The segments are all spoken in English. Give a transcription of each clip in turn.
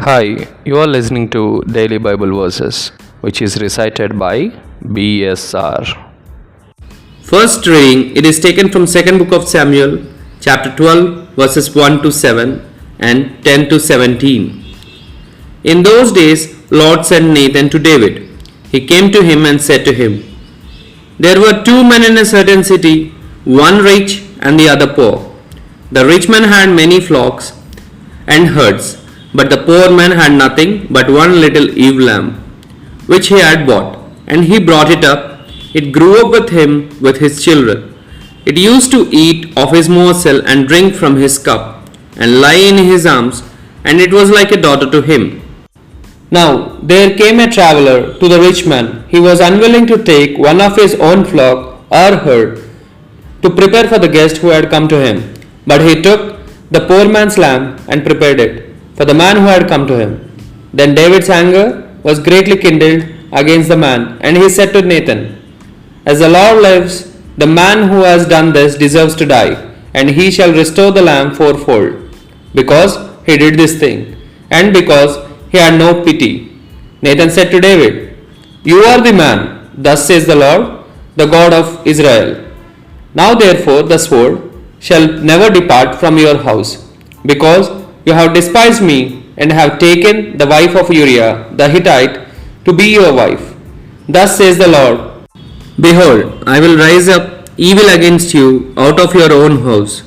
Hi, you are listening to Daily Bible Verses, which is recited by BSR. First reading, it is taken from second book of Samuel, chapter 12, verses 1 to 7 and 10 to 17. In those days, Lord sent Nathan to David. He came to him and said to him, There were two men in a certain city, one rich and the other poor. The rich man had many flocks and herds, but the poor man had nothing but one little ewe lamb, which he had bought, and he brought it up. It grew up with him with his children. It used to eat of his morsel and drink from his cup, and lie in his arms, and it was like a daughter to him. Now there came a traveler to the rich man. He was unwilling to take one of his own flock or herd to prepare for the guest who had come to him, but he took the poor man's lamb and prepared it for the man who had come to him. Then David's anger was greatly kindled against the man, and he said to Nathan, As the Lord lives, the man who has done this deserves to die, and he shall restore the lamb fourfold, because he did this thing, and because he had no pity. Nathan said to David, You are the man, thus says the Lord, the God of Israel. Now therefore the sword shall never depart from your house, because you have despised me, and have taken the wife of Uriah the Hittite to be your wife. Thus says the Lord, Behold, I will rise up evil against you out of your own house,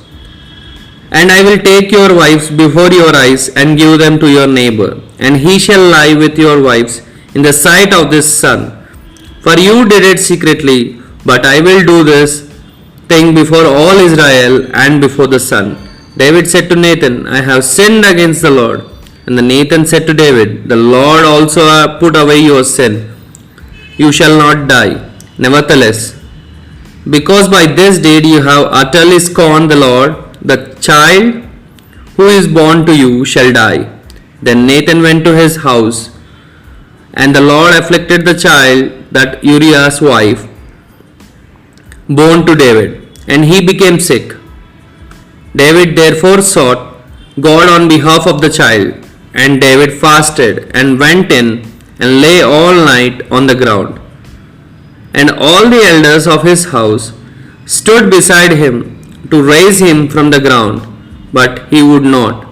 and I will take your wives before your eyes and give them to your neighbor, and he shall lie with your wives in the sight of this sun. For you did it secretly, but I will do this thing before all Israel and before the sun. David said to Nathan, I have sinned against the Lord. And Nathan said to David, The Lord also put away your sin. You shall not die. Nevertheless, because by this deed you have utterly scorned the Lord, the child who is born to you shall die. Then Nathan went to his house, and the Lord afflicted the child that Uriah's wife born to David, and he became sick. David therefore sought God on behalf of the child, and David fasted and went in and lay all night on the ground. And all the elders of his house stood beside him to raise him from the ground, but he would not,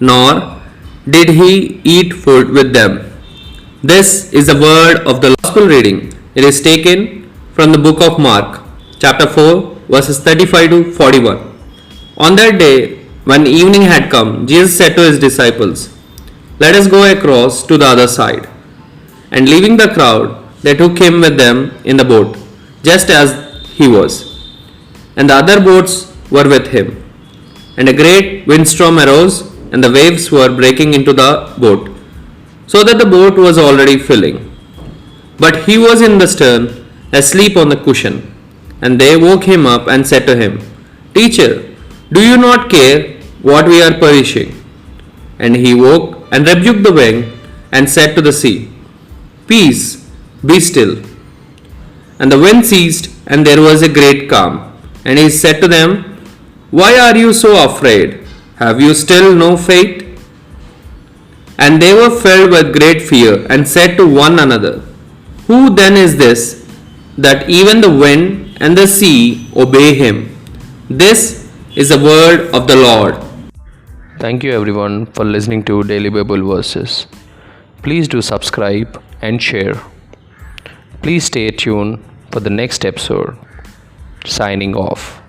nor did he eat food with them. This is the word of the gospel reading. It is taken from the book of Mark, chapter 4, verses 35 to 41. On that day, when evening had come, Jesus said to his disciples, Let us go across to the other side. And leaving the crowd, they took him with them in the boat, just as he was. And the other boats were with him. And a great windstorm arose, and the waves were breaking into the boat, so that the boat was already filling. But he was in the stern, asleep on the cushion. And they woke him up and said to him, Teacher, do you not care what we are perishing? And he woke and rebuked the wind and said to the sea, Peace, be still. And the wind ceased, and there was a great calm. And he said to them, Why are you so afraid? Have you still no faith? And they were filled with great fear and said to one another, Who then is this, that even the wind and the sea obey him? This is the word of the Lord. Thank you everyone for listening to Daily Bible Verses. Please do subscribe and share. Please stay tuned for the next episode. Signing off.